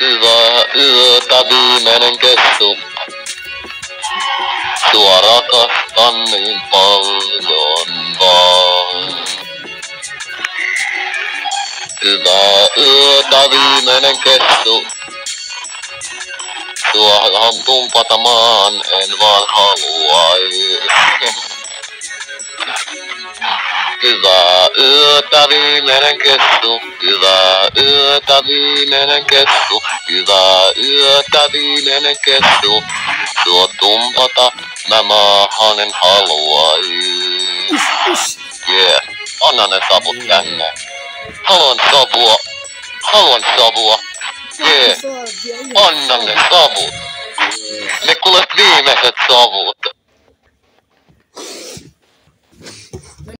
Hyvää yötä viimeinen kessu. Sua rakastan niin paljon vaan. Hyvää yötä viimeinen kessu. Suohan tumpata maan en vaan haluai. Hyvää yötä viimeinen kessu. Hyvää yötä viimeinen kessu. Hyvää yötä viimeinen kessu. Tuo tumpata mä maahan en haluai. Yeah. Anna ne savut tänne. Haluan savua. Haluan savua. Yeah. Anna ne savut. Ne kuulet viimeiset savut.